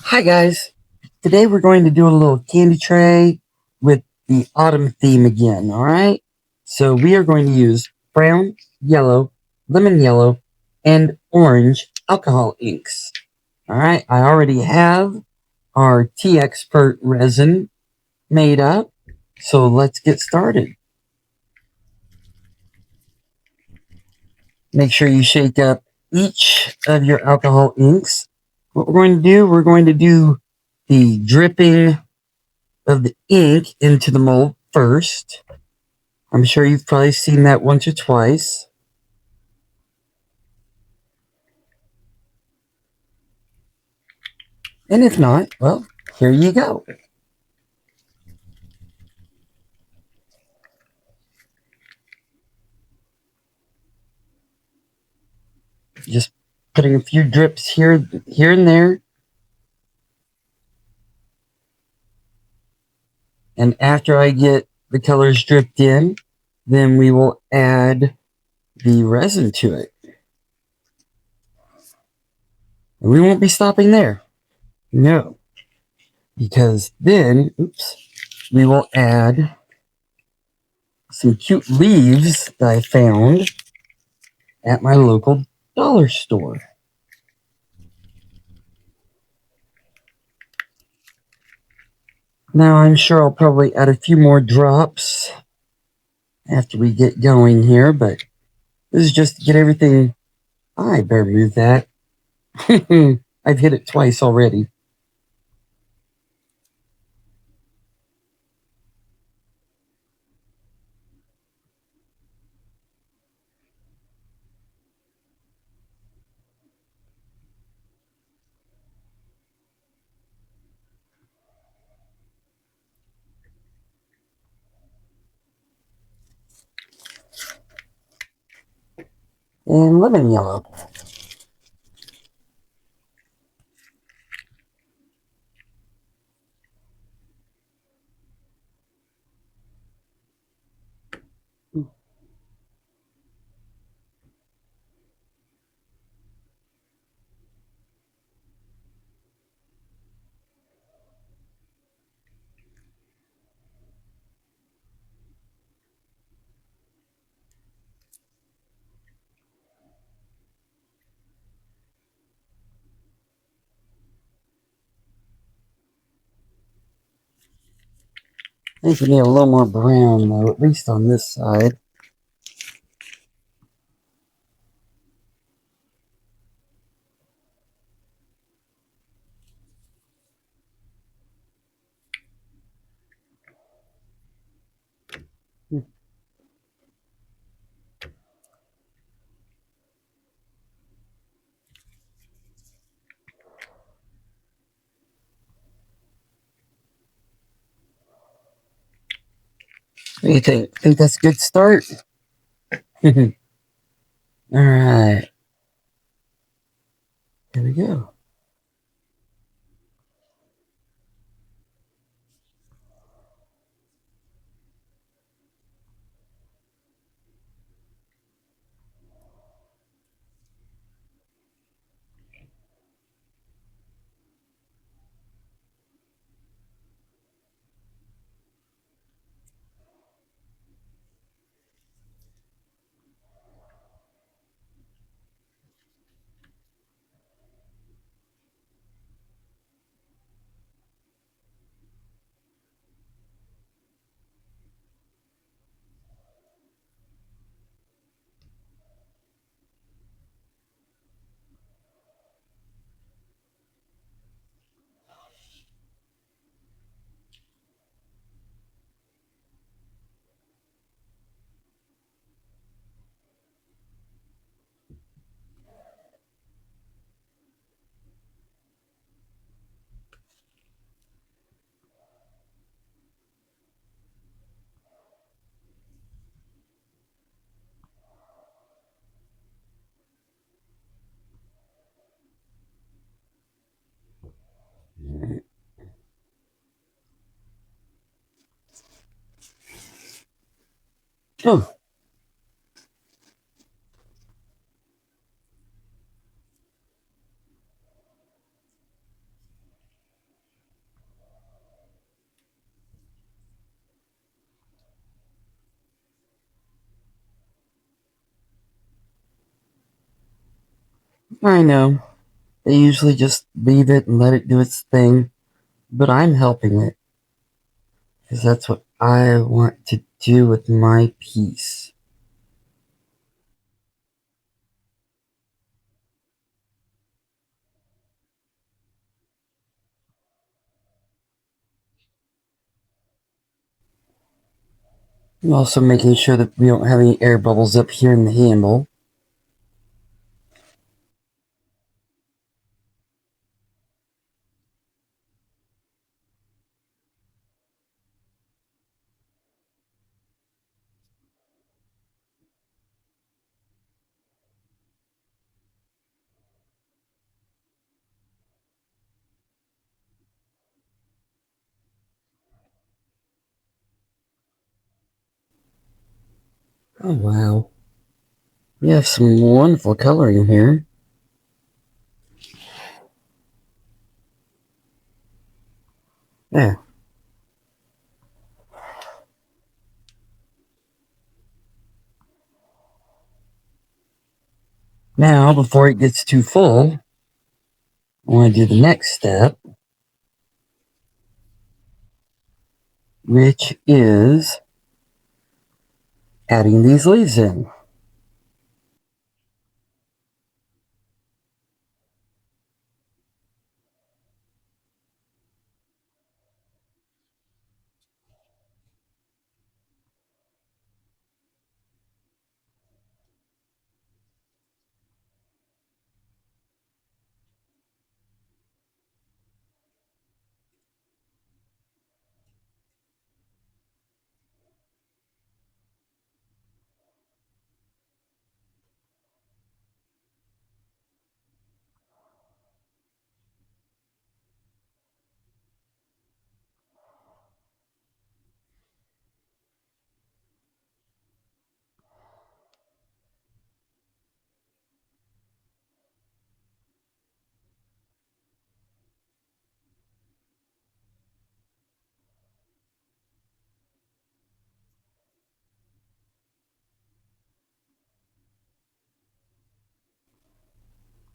Hi guys, today we're going to do a little candy tray with the autumn theme again, alright? So we are going to use brown, yellow, lemon yellow, and orange alcohol inks. Alright, I already have our Tea Expert resin made up, so let's get started. Make sure you shake up each of your alcohol inks. What we're going to do the dripping of the ink into the mold first. I'm sure you've probably seen that once or twice. And if not, well, here you go. Just putting a few drips here and there. And after I get the colors dripped in, then we will add the resin to it. And we won't be stopping there. No. Because then, we will add some cute leaves that I found at my local dollar store. Now I'm sure I'll probably add a few more drops after we get going here, but this is just to get everything. I better move that. I've hit it twice already. And lemon yellow. I think we need a little more brown though, at least on this side. What do you think? Think that's a good start? Alright, here we go. Oh, I know. They usually just leave it and let it do its thing, but I'm helping it because that's what I want to do with my piece. I'm also making sure that we don't have any air bubbles up here in the handle. Oh wow. We have some wonderful coloring here. There. Now, before it gets too full, I want to do the next step, which is adding these leaves in.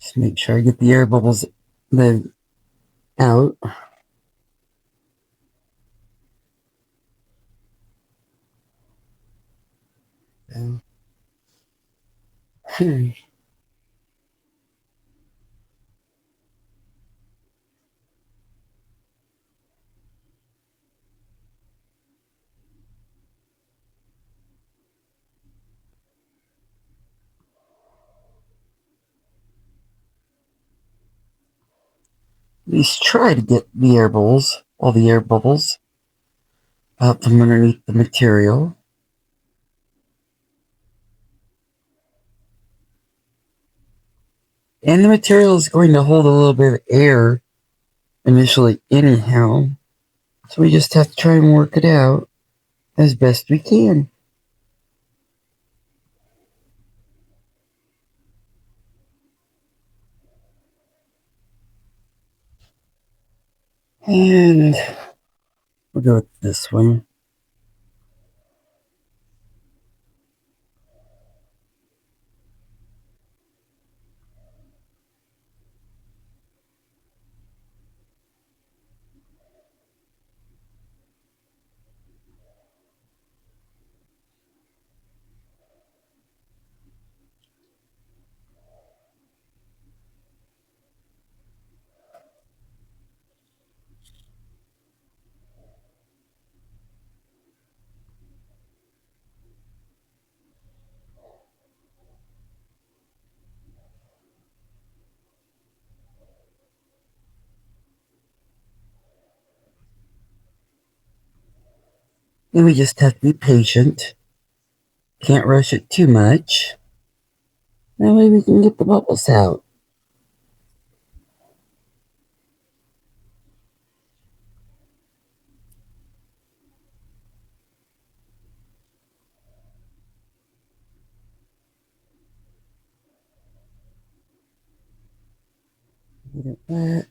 Just make sure I get the air bubbles out. At least try to get the air bubbles, all the air bubbles, out from underneath the material. And the material is going to hold a little bit of air initially anyhow. So we just have to try and work it out as best we can. And we'll go with this one. And we just have to be patient. Can't rush it too much. That way we can get the bubbles out. Get it wet.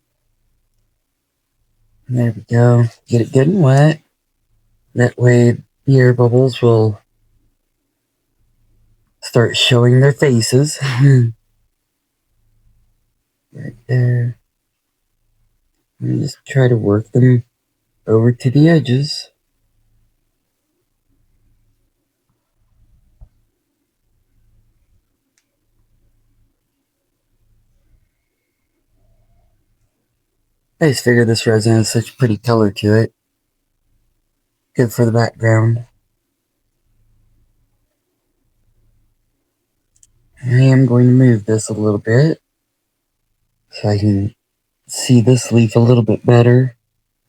There we go. Get it good and wet. That way the air bubbles will start showing their faces. there. And just try to work them over to the edges. I just figured this resin has such a pretty color to it. Good for the background. I am going to move this a little bit so I can see this leaf a little bit better.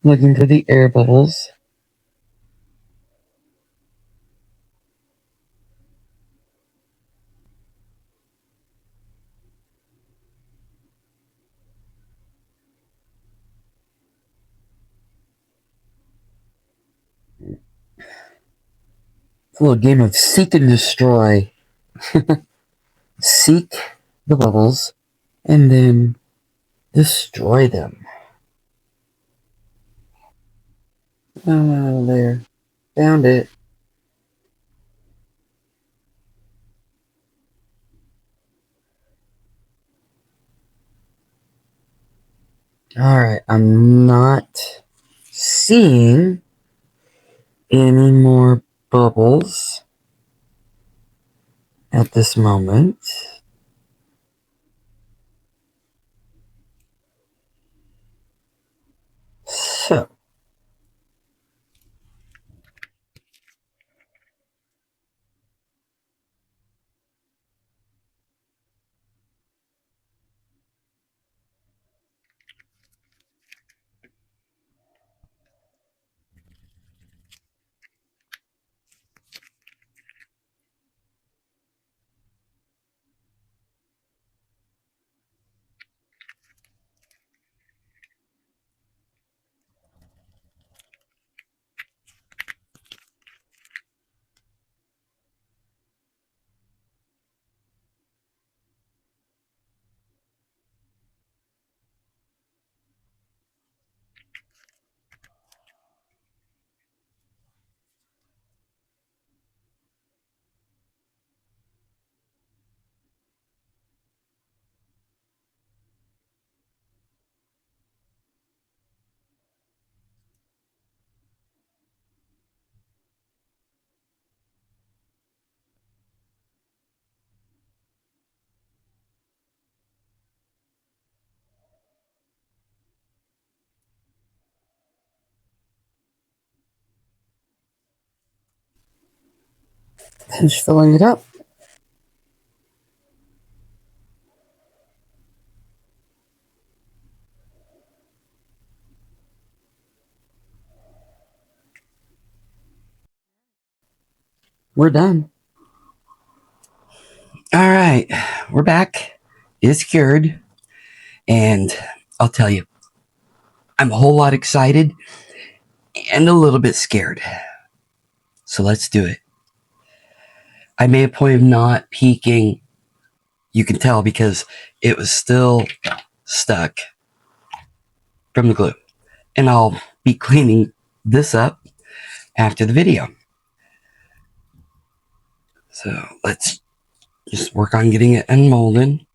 Looking for the air bubbles. It's a little game of seek and destroy. Seek the bubbles and then destroy them. Oh, there. Found it. Alright, I'm not seeing any more bubbles at this moment. So, finish filling it up. We're done. Alright, we're back. It's cured. And I'll tell you, I'm a whole lot excited and a little bit scared. So let's do it. I made a point of not peeking. You can tell because it was still stuck from the glue. And I'll be cleaning this up after the video. So let's just work on getting it unmolded.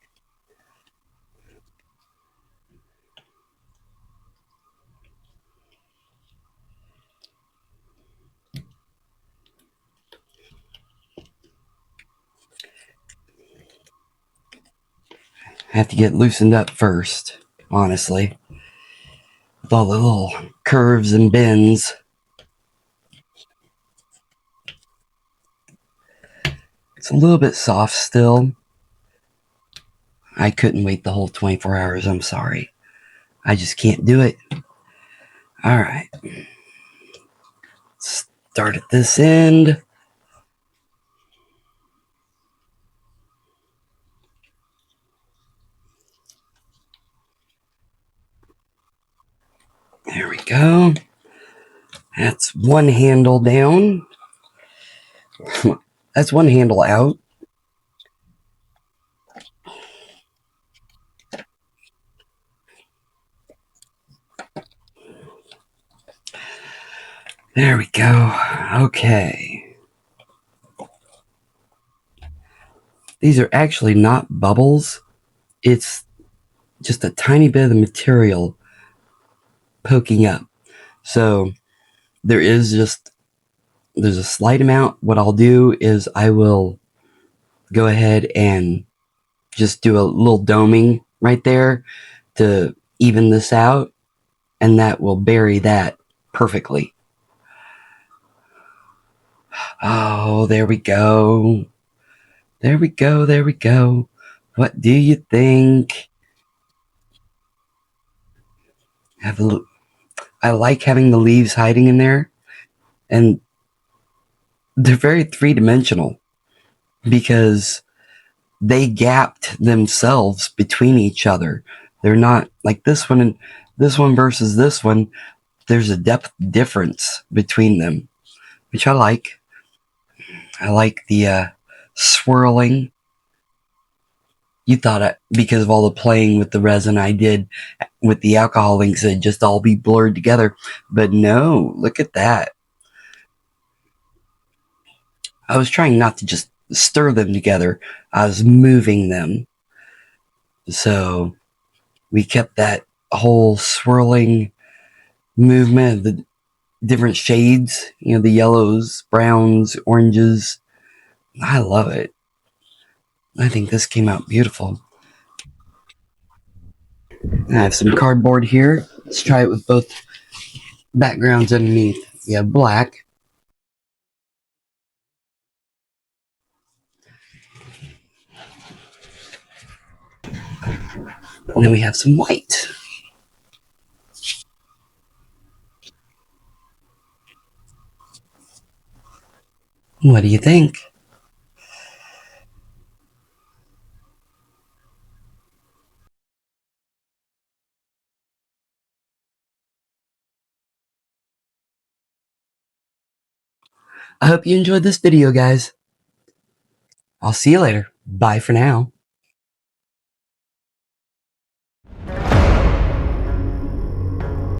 I have to get loosened up first, honestly. With all the little curves and bends. It's a little bit soft still. I couldn't wait the whole 24 hours. I'm sorry. I just can't do it. Alright. Start at this end. There we go. That's one handle down. That's one handle out. There we go. Okay. These are actually not bubbles. It's just a tiny bit of the material poking up. So there's a slight amount. What I'll do is I will go ahead and just do a little doming right there to even this out, and that will bury that perfectly. Oh, there we go. There we go. There we go. What do you think? I like having the leaves hiding in there, and they're very three-dimensional because they gapped themselves between each other. They're not like this one and this one versus this one. There's a depth difference between them, which I like. I like the swirling. You thought because of all the playing with the resin I did with the alcohol inks, it'd just all be blurred together. But no, look at that. I was trying not to just stir them together. I was moving them. So we kept that whole swirling movement of the different shades, the yellows, browns, oranges. I love it. I think this came out beautiful. I have some cardboard here. Let's try it with both backgrounds underneath. We have black. And then we have some white. What do you think? I hope you enjoyed this video, guys. I'll see you later. Bye for now.